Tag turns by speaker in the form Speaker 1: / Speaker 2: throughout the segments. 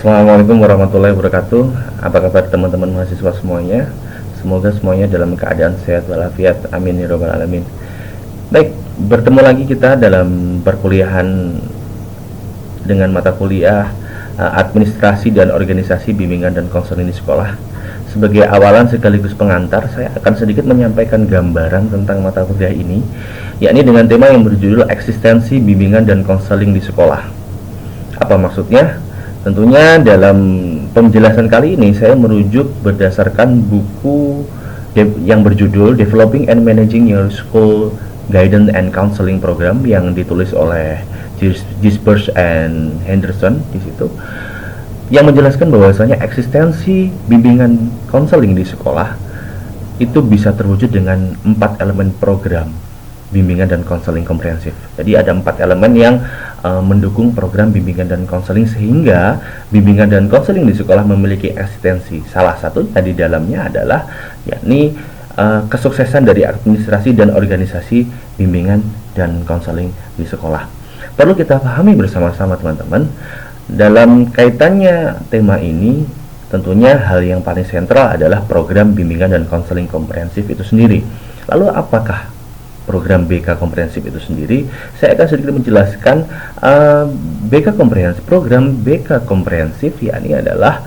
Speaker 1: Assalamualaikum warahmatullahi wabarakatuh. Apa kabar teman-teman mahasiswa semuanya? Semoga semuanya dalam keadaan sehat walafiat. Amin ya robbal alamin. Baik, bertemu lagi kita dalam perkuliahan dengan mata kuliah Administrasi dan Organisasi Bimbingan dan Konseling di Sekolah. Sebagai awalan sekaligus pengantar, saya akan sedikit menyampaikan gambaran tentang mata kuliah ini, yakni dengan tema yang berjudul Eksistensi Bimbingan dan Konseling di Sekolah. Apa maksudnya? Tentunya dalam penjelasan kali ini saya merujuk berdasarkan buku yang berjudul Developing and Managing Your School Guidance and Counseling Program yang ditulis oleh Gisbert and Henderson di situ, yang menjelaskan bahwasanya eksistensi bimbingan konseling di sekolah itu bisa terwujud dengan 4 elemen program bimbingan dan konseling komprehensif. Jadi ada 4 elemen yang mendukung program bimbingan dan konseling sehingga bimbingan dan konseling di sekolah memiliki eksistensi. Salah satunya di dalamnya adalah yakni kesuksesan dari administrasi dan organisasi bimbingan dan konseling di sekolah. Perlu kita pahami bersama-sama teman-teman, dalam kaitannya tema ini tentunya hal yang paling sentral adalah program bimbingan dan konseling komprehensif itu sendiri. Lalu apakah program BK komprehensif itu sendiri? Saya akan sedikit menjelaskan BK komprehensif. Program BK komprehensif yakni adalah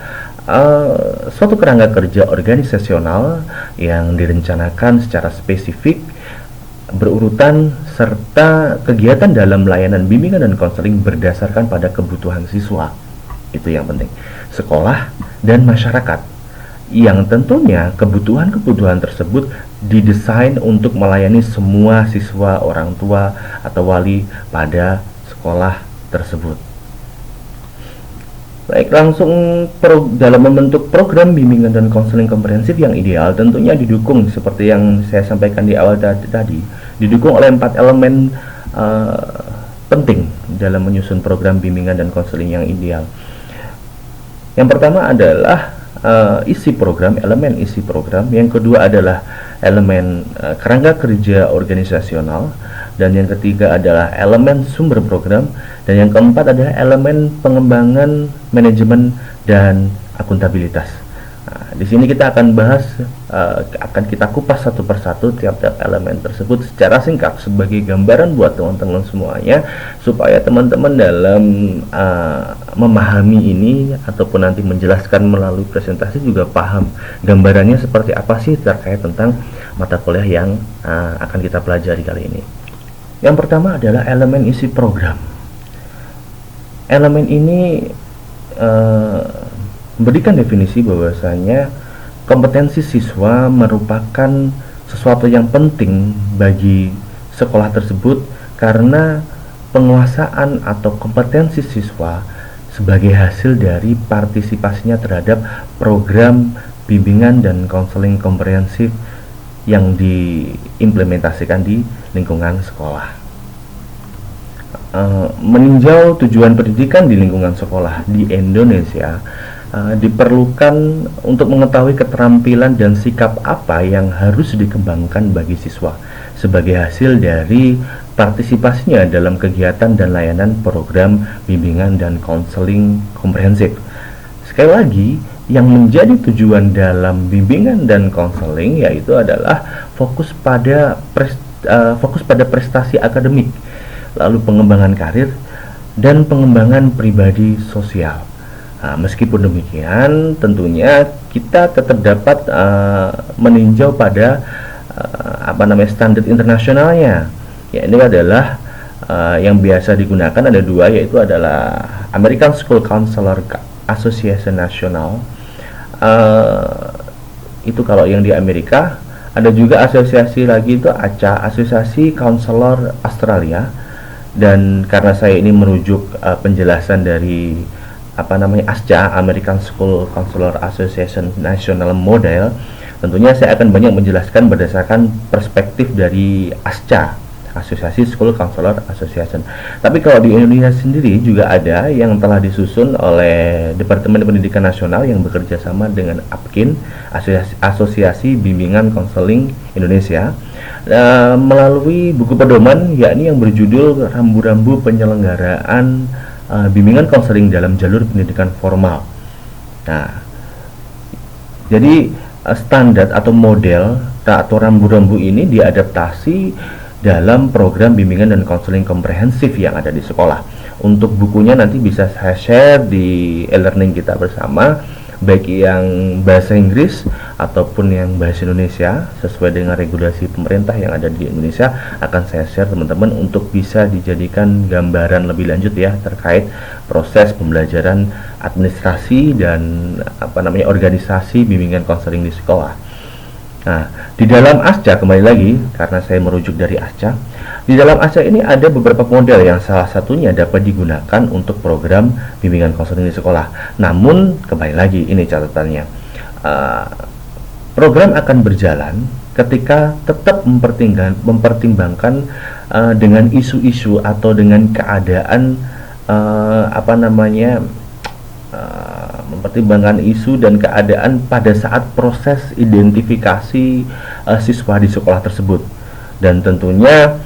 Speaker 1: suatu kerangka kerja organisasional yang direncanakan secara spesifik, berurutan, serta kegiatan dalam layanan bimbingan dan konseling berdasarkan pada kebutuhan siswa. Itu yang penting. Sekolah dan masyarakat, yang tentunya kebutuhan-kebutuhan tersebut didesain untuk melayani semua siswa, orang tua, atau wali pada sekolah tersebut. Baik, langsung dalam membentuk program bimbingan dan konseling komprehensif yang ideal tentunya didukung seperti yang saya sampaikan di awal tadi, didukung oleh 4 elemen penting dalam menyusun program bimbingan dan konseling yang ideal. Yang pertama adalah isi program, elemen isi program. Yang kedua adalah elemen kerangka kerja organisasional, dan yang ketiga adalah elemen sumber program, dan yang keempat adalah elemen pengembangan manajemen dan akuntabilitas. Nah, di sini kita akan bahas, akan kita kupas satu persatu tiap-tiap elemen tersebut secara singkat sebagai gambaran buat teman-teman semuanya, supaya teman-teman dalam memahami ini ataupun nanti menjelaskan melalui presentasi juga paham gambarannya seperti apa sih terkait tentang mata kuliah yang akan kita pelajari kali ini. Yang pertama adalah elemen isi program. Elemen ini memberikan definisi bahwasanya kompetensi siswa merupakan sesuatu yang penting bagi sekolah tersebut karena penguasaan atau kompetensi siswa sebagai hasil dari partisipasinya terhadap program bimbingan dan konseling komprehensif yang diimplementasikan di lingkungan sekolah. Meninjau tujuan pendidikan di lingkungan sekolah di Indonesia, diperlukan untuk mengetahui keterampilan dan sikap apa yang harus dikembangkan bagi siswa sebagai hasil dari partisipasinya dalam kegiatan dan layanan program bimbingan dan konseling komprehensif. Sekali lagi, yang menjadi tujuan dalam bimbingan dan konseling yaitu adalah fokus pada prestasi akademik, lalu pengembangan karir dan pengembangan pribadi sosial. Meskipun demikian, tentunya kita tetap dapat meninjau pada standar internasionalnya. Ya, ini adalah yang biasa digunakan ada 2, yaitu adalah American School Counselor Association National. Itu kalau yang di Amerika. Ada juga asosiasi lagi itu ACA, Asosiasi Counselor Australia. Dan karena saya ini merujuk penjelasan dari ASCA, American School Counselor Association National Model, tentunya saya akan banyak menjelaskan berdasarkan perspektif dari ASCA, Asosiasi School Counselor Association. Tapi kalau di Indonesia sendiri juga ada yang telah disusun oleh Departemen Pendidikan Nasional yang bekerja sama dengan APKIN, Asosiasi Bimbingan Konseling Indonesia, melalui buku pedoman yakni yang berjudul Rambu-rambu Penyelenggaraan bimbingan konseling dalam jalur pendidikan formal. Nah, jadi standar atau model atau rambu-rambu ini diadaptasi dalam program bimbingan dan konseling komprehensif yang ada di sekolah. Untuk bukunya nanti bisa saya share di e-learning kita bersama, baik yang bahasa Inggris ataupun yang bahasa Indonesia sesuai dengan regulasi pemerintah yang ada di Indonesia. Akan saya share teman-teman untuk bisa dijadikan gambaran lebih lanjut ya terkait proses pembelajaran administrasi dan organisasi bimbingan konseling di sekolah. Nah, di dalam ASCA kembali lagi karena saya merujuk dari ASCA. Di dalam ASCA ini ada beberapa model yang salah satunya dapat digunakan untuk program bimbingan konseling di sekolah. Namun kembali lagi ini catatannya, program akan berjalan ketika tetap mempertimbangkan dengan isu-isu atau dengan keadaan mempertimbangkan isu dan keadaan pada saat proses identifikasi siswa di sekolah tersebut, dan tentunya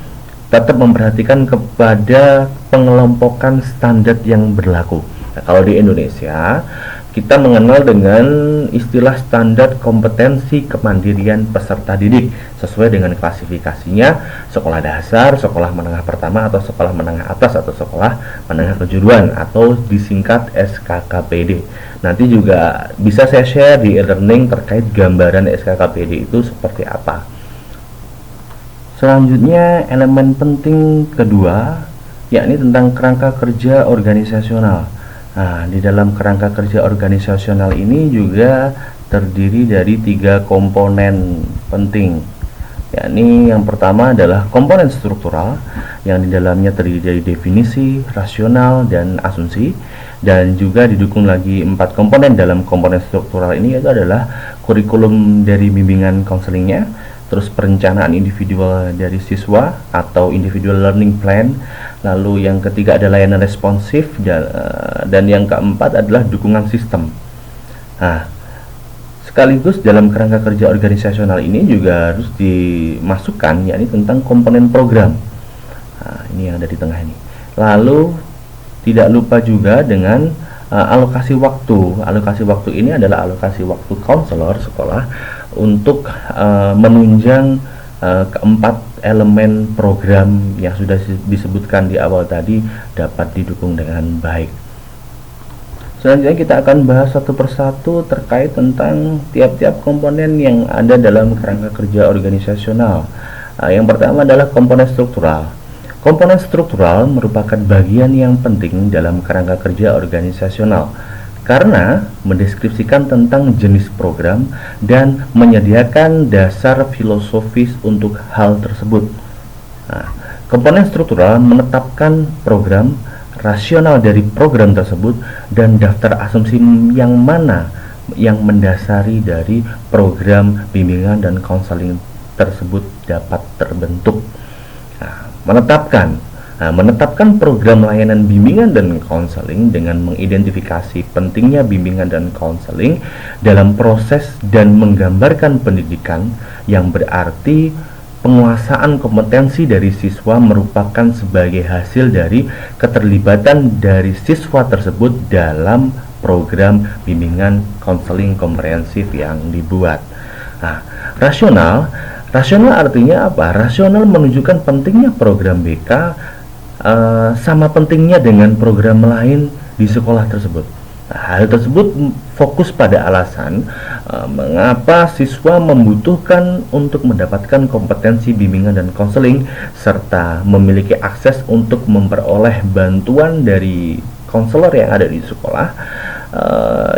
Speaker 1: tetap memperhatikan kepada pengelompokan standar yang berlaku. Nah, kalau di Indonesia kita mengenal dengan istilah standar kompetensi kemandirian peserta didik sesuai dengan klasifikasinya sekolah dasar, sekolah menengah pertama atau sekolah menengah atas atau sekolah menengah kejuruan atau disingkat SKKPD. Nanti juga bisa saya share di e-learning terkait gambaran SKKPD itu seperti apa. Selanjutnya elemen penting kedua yakni tentang kerangka kerja organisasional. Nah, di dalam kerangka kerja organisasional ini juga terdiri dari 3 komponen penting, yakni yang pertama adalah komponen struktural yang di dalamnya terdiri dari definisi, rasional, dan asumsi, dan juga didukung lagi 4 komponen dalam komponen struktural ini, yaitu adalah kurikulum dari bimbingan konselingnya, terus perencanaan individual dari siswa atau individual learning plan, lalu yang ketiga ada layanan responsif, dan yang keempat adalah dukungan sistem. Nah, sekaligus dalam kerangka kerja organisasional ini juga harus dimasukkan yakni tentang komponen program. Nah, ini yang ada di tengah ini. Lalu tidak lupa juga dengan alokasi waktu. Alokasi waktu ini adalah alokasi waktu konselor sekolah untuk menunjang keempat elemen program yang sudah disebutkan di awal tadi dapat didukung dengan baik. Selanjutnya kita akan bahas satu persatu terkait tentang tiap-tiap komponen yang ada dalam kerangka kerja organisasional. Yang pertama adalah komponen struktural. Komponen struktural merupakan bagian yang penting dalam kerangka kerja organisasional karena mendeskripsikan tentang jenis program dan menyediakan dasar filosofis untuk hal tersebut. Nah, komponen struktural menetapkan program, rasional dari program tersebut, dan daftar asumsi yang mana yang mendasari dari program bimbingan dan konseling tersebut dapat terbentuk. Menetapkan program layanan bimbingan dan konseling dengan mengidentifikasi pentingnya bimbingan dan konseling dalam proses dan menggambarkan pendidikan yang berarti penguasaan kompetensi dari siswa merupakan sebagai hasil dari keterlibatan dari siswa tersebut dalam program bimbingan konseling komprehensif yang dibuat. Nah, Rasional artinya apa? Rasional menunjukkan pentingnya program BK sama pentingnya dengan program lain di sekolah tersebut. Nah, hal tersebut fokus pada alasan mengapa siswa membutuhkan untuk mendapatkan kompetensi bimbingan dan konseling serta memiliki akses untuk memperoleh bantuan dari konselor yang ada di sekolah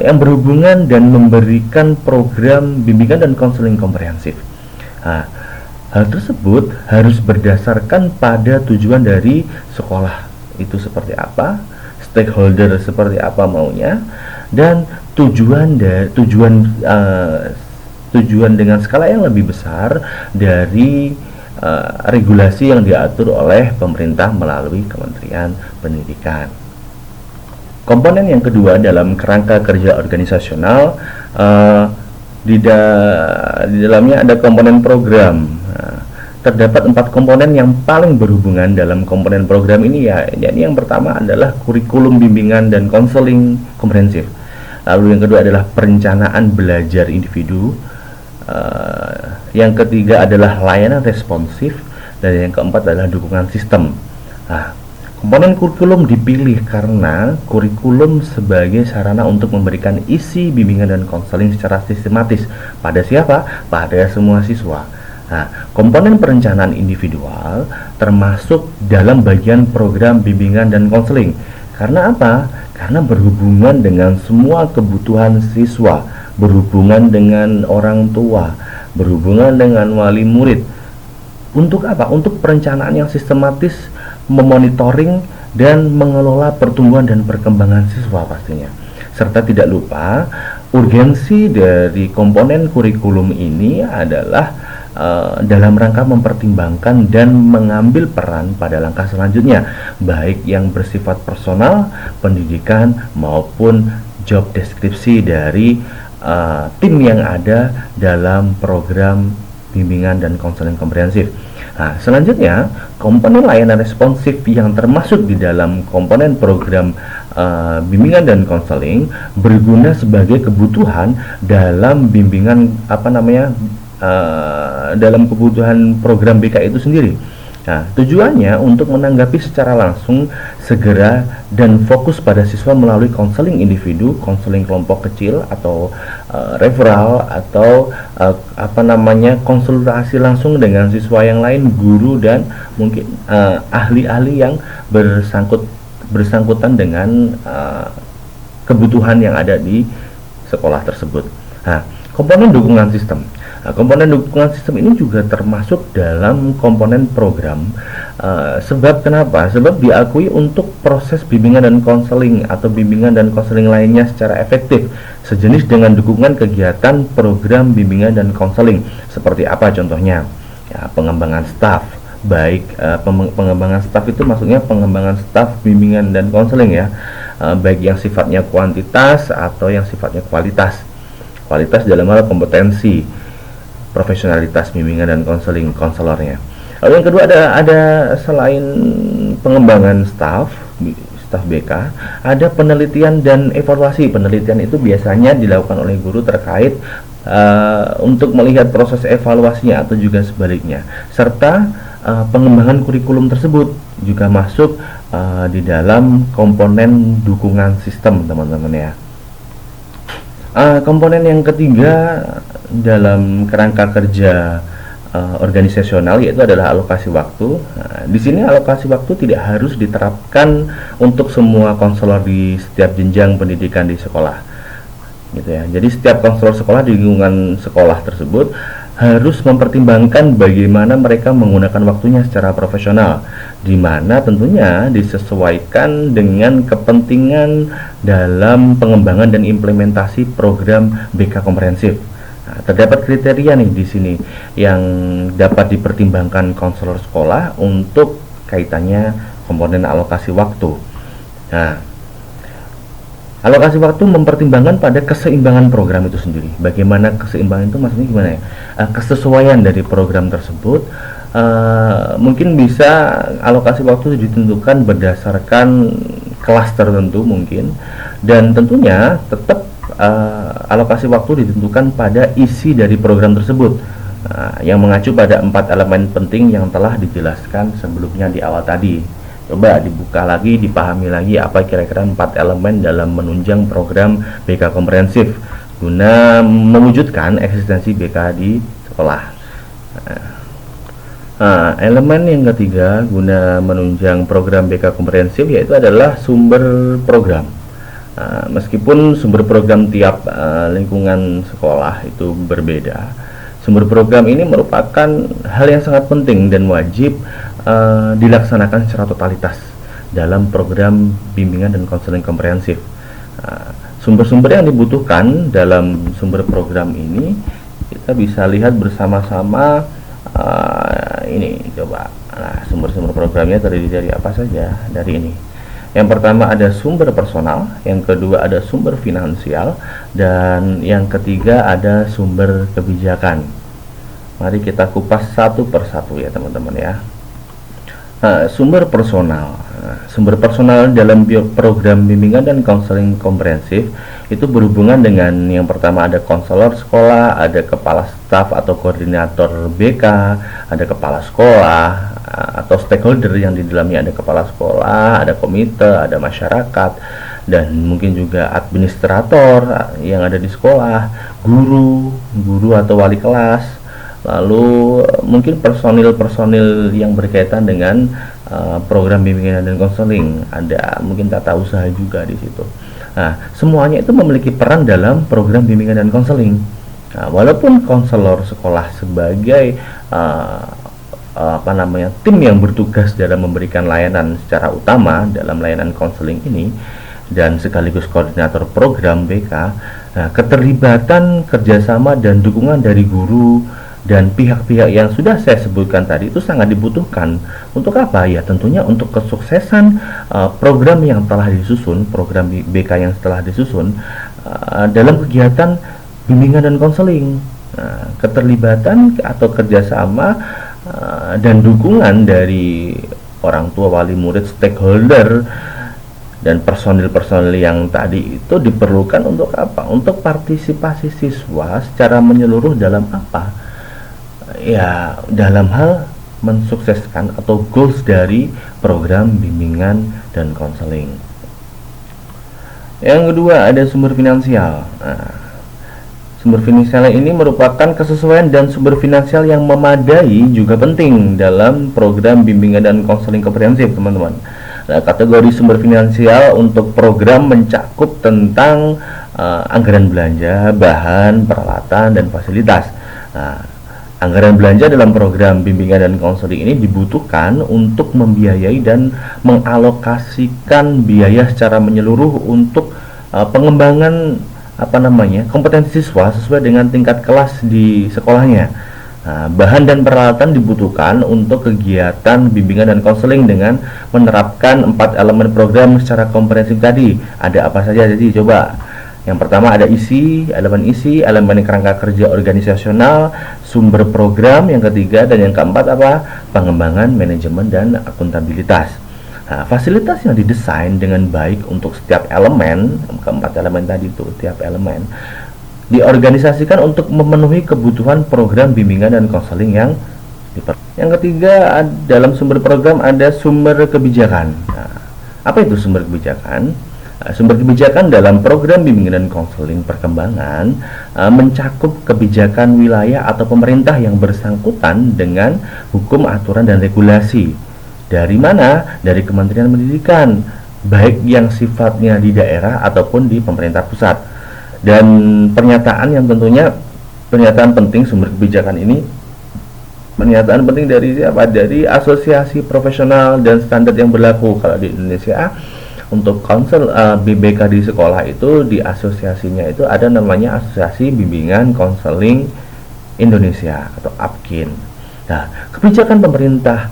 Speaker 1: yang berhubungan dan memberikan program bimbingan dan konseling komprehensif. Nah, hal tersebut harus berdasarkan pada tujuan dari sekolah itu seperti apa, stakeholder seperti apa maunya, dan tujuan dengan skala yang lebih besar dari regulasi yang diatur oleh pemerintah melalui Kementerian Pendidikan. Komponen yang kedua dalam kerangka kerja organisasional, di dalamnya ada komponen program. Nah, terdapat 4 komponen yang paling berhubungan dalam komponen program ini ya. Jadi yang pertama adalah kurikulum bimbingan dan konseling komprehensif. Lalu yang kedua adalah perencanaan belajar individu. Yang ketiga adalah layanan responsif, dan yang keempat adalah dukungan sistem. Nah, komponen kurikulum dipilih karena kurikulum sebagai sarana untuk memberikan isi bimbingan dan konseling secara sistematis pada siapa? Pada semua siswa. Nah, komponen perencanaan individual termasuk dalam bagian program bimbingan dan konseling. Karena apa? Karena berhubungan dengan semua kebutuhan siswa, berhubungan dengan orang tua, berhubungan dengan wali murid. Untuk apa? Untuk perencanaan yang sistematis, memonitoring dan mengelola pertumbuhan dan perkembangan siswa pastinya. Serta tidak lupa, urgensi dari komponen kurikulum ini adalah dalam rangka mempertimbangkan dan mengambil peran pada langkah selanjutnya, baik yang bersifat personal, pendidikan, maupun job deskripsi dari tim yang ada dalam program bimbingan dan konseling komprehensif. Nah, selanjutnya, komponen layanan responsif yang termasuk di dalam komponen program bimbingan dan konseling berguna sebagai kebutuhan dalam bimbingan dalam kebutuhan program BK itu sendiri. Nah, tujuannya untuk menanggapi secara langsung, segera, dan fokus pada siswa melalui konseling individu, konseling kelompok kecil, atau referral, atau konsultasi langsung dengan siswa yang lain, guru, dan mungkin ahli-ahli yang bersangkutan dengan kebutuhan yang ada di sekolah tersebut. Nah, komponen dukungan sistem. Nah, komponen dukungan sistem ini juga termasuk dalam komponen program. Sebab kenapa? Sebab diakui untuk proses bimbingan dan konseling atau bimbingan dan konseling lainnya secara efektif, sejenis dengan dukungan kegiatan program bimbingan dan konseling. Seperti apa contohnya? Ya, pengembangan staf. Baik pengembangan staf itu maksudnya pengembangan staf bimbingan dan konseling ya, baik yang sifatnya kuantitas atau yang sifatnya kualitas. Kualitas dalam hal kompetensi, profesionalitas bimbingan dan konselornya. Lalu yang kedua ada selain pengembangan staf BK, ada penelitian dan evaluasi. Penelitian itu biasanya dilakukan oleh guru terkait untuk melihat proses evaluasinya atau juga sebaliknya. Serta pengembangan kurikulum tersebut juga masuk di dalam komponen dukungan sistem, teman-teman ya. Komponen yang ketiga dalam kerangka kerja organisasional yaitu adalah alokasi waktu. Nah, di sini alokasi waktu tidak harus diterapkan untuk semua konselor di setiap jenjang pendidikan di sekolah, gitu ya. Jadi setiap konselor sekolah di lingkungan sekolah tersebut harus mempertimbangkan bagaimana mereka menggunakan waktunya secara profesional, di mana tentunya disesuaikan dengan kepentingan dalam pengembangan dan implementasi program BK komprehensif. Nah, terdapat kriteria nih di sini yang dapat dipertimbangkan konselor sekolah untuk kaitannya komponen alokasi waktu. Nah, alokasi waktu mempertimbangkan pada keseimbangan program itu sendiri. Bagaimana keseimbangan itu maksudnya gimana ya? Kesesuaian dari program tersebut. Mungkin bisa alokasi waktu ditentukan berdasarkan kelas tertentu mungkin, dan tentunya tetap alokasi waktu ditentukan pada isi dari program tersebut, yang mengacu pada 4 elemen penting yang telah dijelaskan sebelumnya di awal tadi. Coba dibuka lagi, dipahami lagi apa kira-kira 4 elemen dalam menunjang program BK komprehensif guna mewujudkan eksistensi BK di sekolah. Elemen yang ketiga guna menunjang program BK komprehensif yaitu adalah sumber program. Meskipun sumber program tiap lingkungan sekolah itu berbeda, sumber program ini merupakan hal yang sangat penting dan wajib dilaksanakan secara totalitas dalam program bimbingan dan konseling komprehensif. Sumber-sumber yang dibutuhkan dalam sumber program ini kita bisa lihat bersama-sama. Ini coba. Nah, sumber-sumber programnya terdiri dari apa saja? Dari ini. Yang pertama ada sumber personal, yang kedua ada sumber finansial, dan yang ketiga ada sumber kebijakan. Mari kita kupas satu persatu ya teman-teman ya. Sumber personal. Sumber personal dalam program bimbingan dan konseling komprehensif itu berhubungan dengan yang pertama ada konselor sekolah, ada kepala staf atau koordinator BK, ada kepala sekolah atau stakeholder yang di dalamnya ada kepala sekolah, ada komite, ada masyarakat, dan mungkin juga administrator yang ada di sekolah, guru atau wali kelas. Lalu mungkin personil yang berkaitan dengan program bimbingan dan konseling, ada mungkin tata usaha juga di situ. Nah, semuanya itu memiliki peran dalam program bimbingan dan konseling. Nah, walaupun konselor sekolah sebagai tim yang bertugas dalam memberikan layanan secara utama dalam layanan konseling ini dan sekaligus koordinator program BK, nah, keterlibatan kerjasama dan dukungan dari guru dan pihak-pihak yang sudah saya sebutkan tadi itu sangat dibutuhkan. Untuk apa? Ya tentunya untuk kesuksesan program yang telah disusun, program BK yang telah disusun dalam kegiatan bimbingan dan konseling. Keterlibatan atau kerjasama dan dukungan dari orang tua, wali murid, stakeholder, dan personil-personil yang tadi itu diperlukan untuk apa? Untuk partisipasi siswa secara menyeluruh dalam apa? Ya, dalam hal mensukseskan atau goals dari program bimbingan dan konseling. Yang kedua ada sumber finansial. Sumber finansial ini merupakan kesesuaian dan sumber finansial yang memadai juga penting dalam program bimbingan dan konseling komprehensif, teman-teman. Nah, kategori sumber finansial untuk program mencakup tentang anggaran belanja, bahan, peralatan, dan fasilitas. Nah, anggaran belanja dalam program bimbingan dan konseling ini dibutuhkan untuk membiayai dan mengalokasikan biaya secara menyeluruh untuk pengembangan kompetensi siswa sesuai dengan tingkat kelas di sekolahnya. Nah, bahan dan peralatan dibutuhkan untuk kegiatan bimbingan dan konseling dengan menerapkan 4 elemen program secara komprehensif tadi. Ada apa saja? Jadi coba. Yang pertama ada elemen kerangka kerja organisasional, sumber program, yang ketiga dan yang keempat apa? Pengembangan manajemen dan akuntabilitas. Nah, fasilitas yang didesain dengan baik untuk setiap elemen, keempat elemen tadi itu, setiap elemen diorganisasikan untuk memenuhi kebutuhan program bimbingan dan konseling yang diperlukan. Yang ketiga, dalam sumber program ada sumber kebijakan. Nah, apa itu sumber kebijakan? Sumber kebijakan dalam program bimbingan dan konseling perkembangan mencakup kebijakan wilayah atau pemerintah yang bersangkutan dengan hukum, aturan, dan regulasi. Dari mana? Dari Kementerian Pendidikan, baik yang sifatnya di daerah ataupun di pemerintah pusat. Dan pernyataan yang tentunya pernyataan penting sumber kebijakan ini, pernyataan penting dari siapa? Dari asosiasi profesional dan standar yang berlaku. Kalau di Indonesia untuk konsel BBK di sekolah itu di asosiasinya itu ada namanya Asosiasi Bimbingan Konseling Indonesia atau APKIN. Nah, kebijakan pemerintah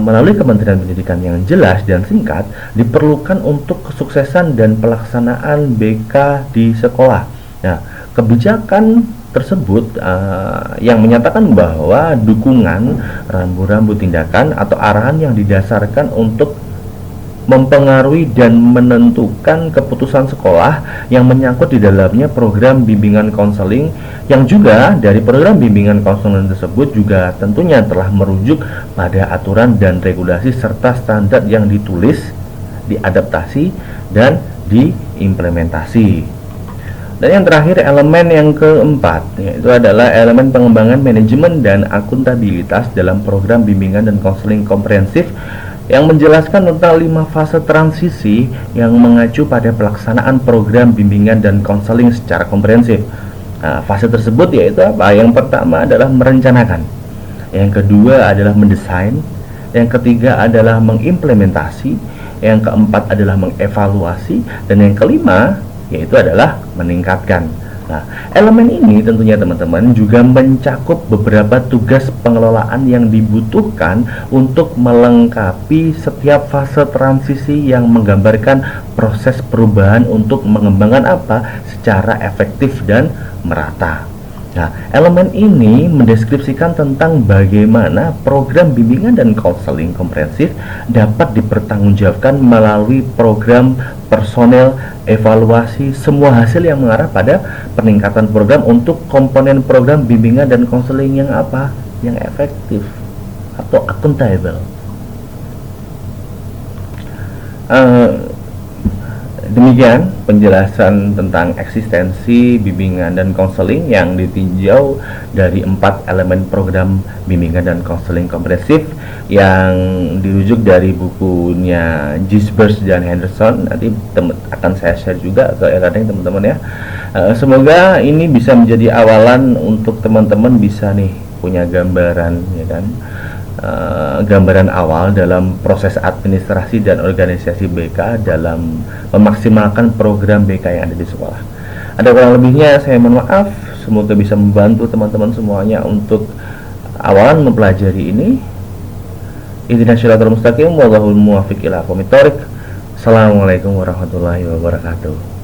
Speaker 1: melalui Kementerian Pendidikan yang jelas dan singkat diperlukan untuk kesuksesan dan pelaksanaan BK di sekolah. Nah, kebijakan tersebut yang menyatakan bahwa dukungan rambu-rambu tindakan atau arahan yang didasarkan untuk mempengaruhi dan menentukan keputusan sekolah yang menyangkut di dalamnya program bimbingan konseling, yang juga dari program bimbingan konseling tersebut juga tentunya telah merujuk pada aturan dan regulasi serta standar yang ditulis, diadaptasi, dan diimplementasi. Dan yang terakhir, elemen yang keempat, yaitu adalah elemen pengembangan manajemen dan akuntabilitas dalam program bimbingan dan konseling komprehensif yang menjelaskan tentang 5 fase transisi yang mengacu pada pelaksanaan program bimbingan dan konseling secara komprehensif. Nah, fase tersebut yaitu apa? Yang pertama adalah merencanakan, yang kedua adalah mendesain, yang ketiga adalah mengimplementasi, yang keempat adalah mengevaluasi, dan yang kelima yaitu adalah meningkatkan. Nah, elemen ini tentunya teman-teman juga mencakup beberapa tugas pengelolaan yang dibutuhkan untuk melengkapi setiap fase transisi yang menggambarkan proses perubahan untuk mengembangkan apa secara efektif dan merata. Nah, elemen ini mendeskripsikan tentang bagaimana program bimbingan dan konseling komprehensif dapat dipertanggungjawabkan melalui program, personel, evaluasi, semua hasil yang mengarah pada peningkatan program untuk komponen program bimbingan dan konseling yang apa? Yang efektif atau akuntabel. Demikian penjelasan tentang eksistensi bimbingan dan konseling yang ditinjau dari 4 elemen program bimbingan dan konseling komprehensif yang dirujuk dari bukunya Gisbert dan Henderson. Nanti akan saya share juga ke e-learning teman-teman ya. Semoga ini bisa menjadi awalan untuk teman-teman bisa nih punya gambaran ya kan, gambaran awal dalam proses administrasi dan organisasi BK dalam memaksimalkan program BK yang ada di sekolah. Ada kurang lebihnya saya mohon maaf, semoga bisa membantu teman-teman semuanya untuk awalan mempelajari ini. Ihdinas shiratal mustaqim, wallahul muwaffiq ila aqwamit thoriq. Assalamualaikum warahmatullahi wabarakatuh.